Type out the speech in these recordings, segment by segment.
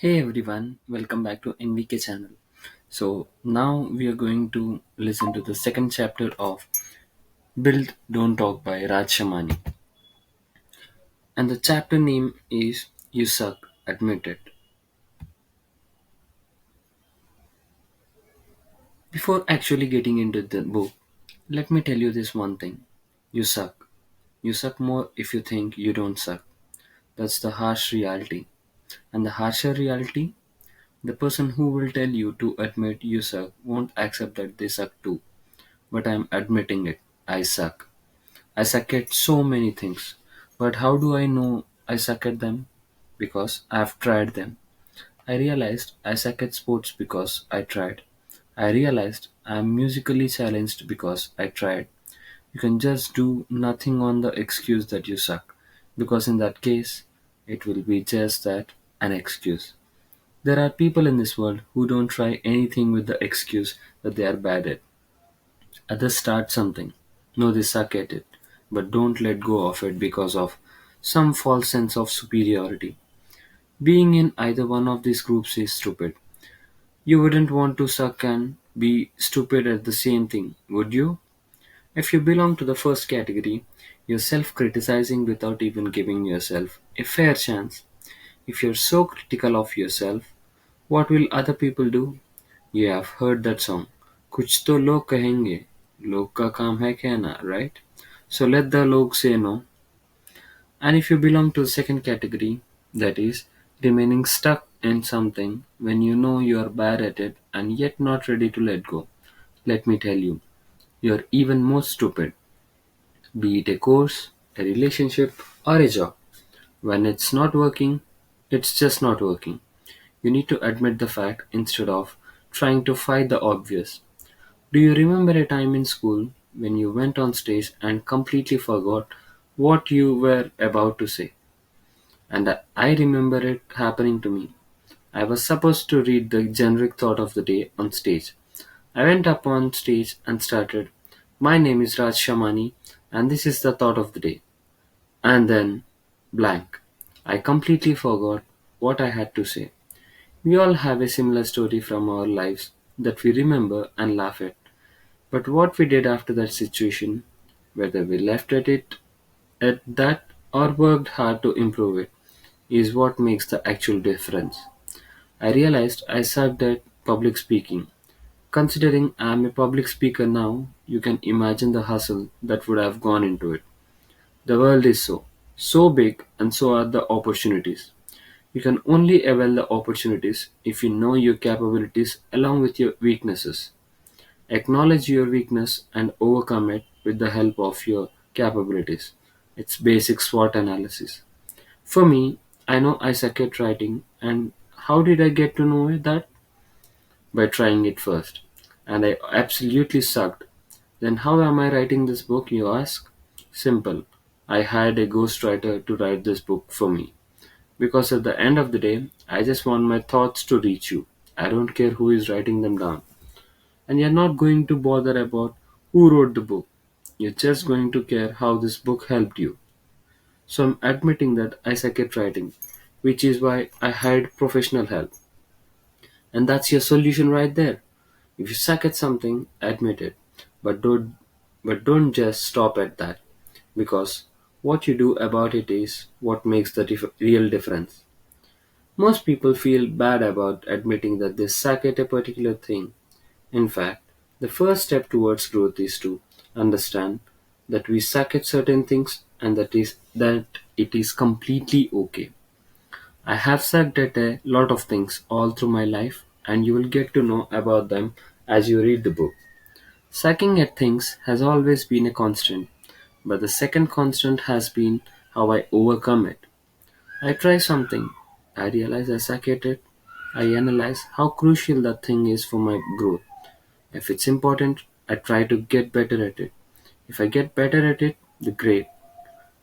Hey everyone, welcome back to NVK channel. So now we are going to listen to the second chapter of Build Don't Talk by Raj Shamani. And the chapter name is You Suck, Admit It. Before actually getting into the book, let me tell you this one thing. You suck. You suck more if you think you don't suck. That's the harsh reality. And the harsher reality, the person who will tell you to admit you suck won't accept that they suck too. But I'm admitting it. I suck. I suck at so many things. But how do I know I suck at them? Because I've tried them. I realized I suck at sports because I tried. I realized I'm musically challenged because I tried. You can just do nothing on the excuse that you suck, because in that case, it will be just that, an excuse. There are people in this world who don't try anything with the excuse that they are bad at. Others start something, know they suck at it, but don't let go of it because of some false sense of superiority. Being in either one of these groups is stupid. You wouldn't want to suck and be stupid at the same thing, would you? If you belong to the first category, you're self criticizing without even giving yourself a fair chance. If you're so critical of yourself, what will other people do? You have heard that song. कुछ तो लोग कहेंगे, लोग का काम है कहना, right? So let the log say no. And if you belong to the second category, that is, remaining stuck in something when you know you are bad at it and yet not ready to let go, let me tell you, you are even more stupid. Be it a course, a relationship, or a job. When it's not working, it's just not working. You need to admit the fact instead of trying to fight the obvious. Do you remember a time in school when you went on stage and completely forgot what you were about to say? And I remember it happening to me. I was supposed to read the generic thought of the day on stage. I went up on stage and started, "My name is Raj Shamani, and this is the thought of the day." And then, blank. I completely forgot what I had to say. We all have a similar story from our lives that we remember and laugh at. But what we did after that situation, whether we left at that or worked hard to improve it, is what makes the actual difference. I realized I sucked at public speaking. Considering I'm a public speaker now, you can imagine the hustle that would have gone into it. The world is so big, and so are the opportunities. You can only avail the opportunities if you know your capabilities along with your weaknesses. Acknowledge your weakness and overcome it with the help of your capabilities. It's basic SWOT analysis. For me, I know I suck at writing, and how did I get to know that? By trying it first. And I absolutely sucked. Then how am I writing this book, you ask? Simple. I hired a ghostwriter to write this book for me. Because at the end of the day, I just want my thoughts to reach you. I don't care who is writing them down. And you're not going to bother about who wrote the book. You're just going to care how this book helped you. So I'm admitting that I suck at writing, which is why I hired professional help. And that's your solution right there. If you suck at something, admit it. But don't just stop at that, because what you do about it is what makes the real difference. Most people feel bad about admitting that they suck at a particular thing. In fact, the first step towards growth is to understand that we suck at certain things and that it is completely okay. I have sucked at a lot of things all through my life, and you will get to know about them as you read the book. Sucking at things has always been a constant, but the second constant has been how I overcome it. I try something, I realize I suck at it, I analyze how crucial that thing is for my growth. If it's important, I try to get better at it. If I get better at it, the great.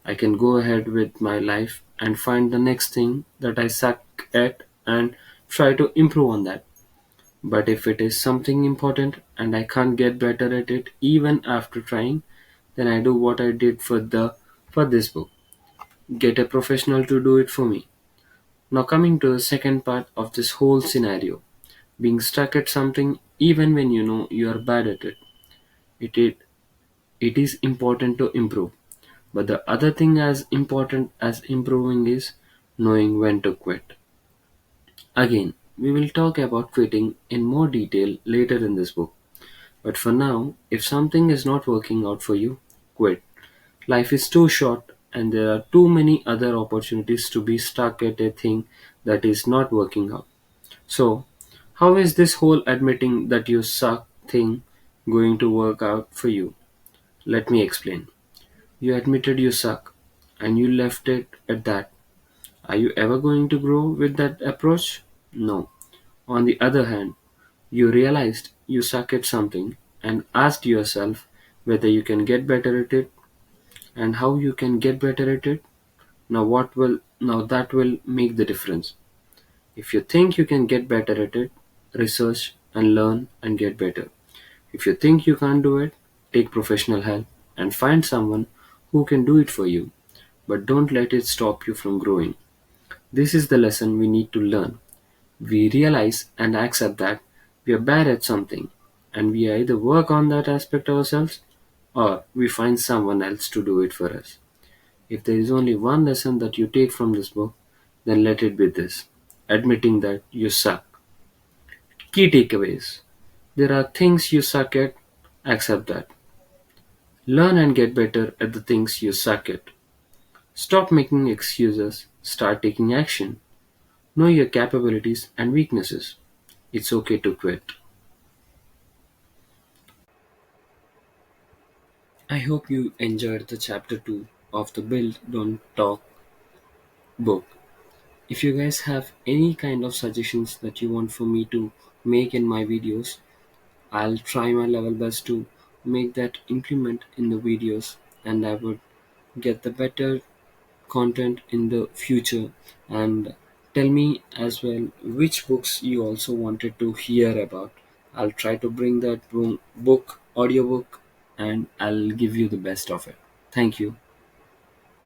I can go ahead with my life and find the next thing that I suck at and try to improve on that. But if it is something important and I can't get better at it even after trying, then I do what I did for this book. Get a professional to do it for me. Now, coming to the second part of this whole scenario, being stuck at something even when you know you are bad at it. It, it, it is important to improve. But the other thing as important as improving is knowing when to quit. Again, we will talk about quitting in more detail later in this book. But for now, if something is not working out for you, quit. Life is too short and there are too many other opportunities to be stuck at a thing that is not working out. So, how is this whole admitting that you suck thing going to work out for you? Let me explain. You admitted you suck and you left it at that. Are you ever going to grow with that approach? No. On the other hand, you realized you suck at something and asked yourself whether you can get better at it and how you can get better at it. Now that will make the difference. If you think you can get better at it, research and learn and get better. If you think you can't do it, take professional help and find someone who can do it for you. But don't let it stop you from growing. This is the lesson we need to learn. We realize and accept that we are bad at something, and we either work on that aspect ourselves or we find someone else to do it for us. If there is only one lesson that you take from this book, then let it be this: admitting that you suck. Key takeaways: there are things you suck at, accept that. Learn and get better at the things you suck at. Stop making excuses, start taking action. Know your capabilities and weaknesses. It's okay to quit. I hope you enjoyed the chapter 2 of the Build Don't Talk book. If you guys have any kind of suggestions that you want for me to make in my videos, I'll try my level best to make that implement in the videos, and I would get the better content in the future. And tell me as well which books you also wanted to hear about. I'll try to bring that book audiobook and I'll give you the best of it. Thank you.